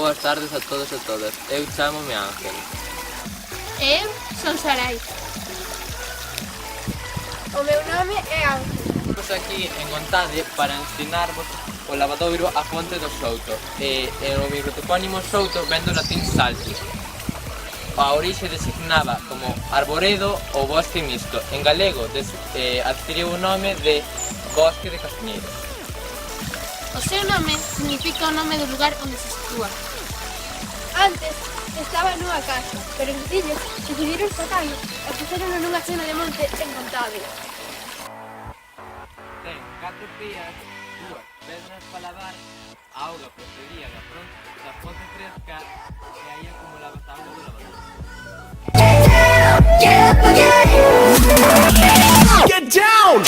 boas tardes a todos e todas. Eu chámome Ángel. Eu son Sarai. O meu nome é Ángel. Estamos aquí en Gontade para ensinarvos o lavadoiro a Fonte do Souto. E o microtopónimo Souto vén do latín saltus. A orixe designaba como arboredo ou bosque mixto. En galego adquiriu o nome de bosque de castiñeiros. O seu nome significa o nome do lugar onde se sitúa. Antes estaba nunha casa, pero os veciños decidiron sacalo e puseron nunha zona de monte en Gontade. Ten 4 pías, 2 pedras para lavar, a auga procedía da fonte fresca e aí acumulaba a auga do lavador. Get down!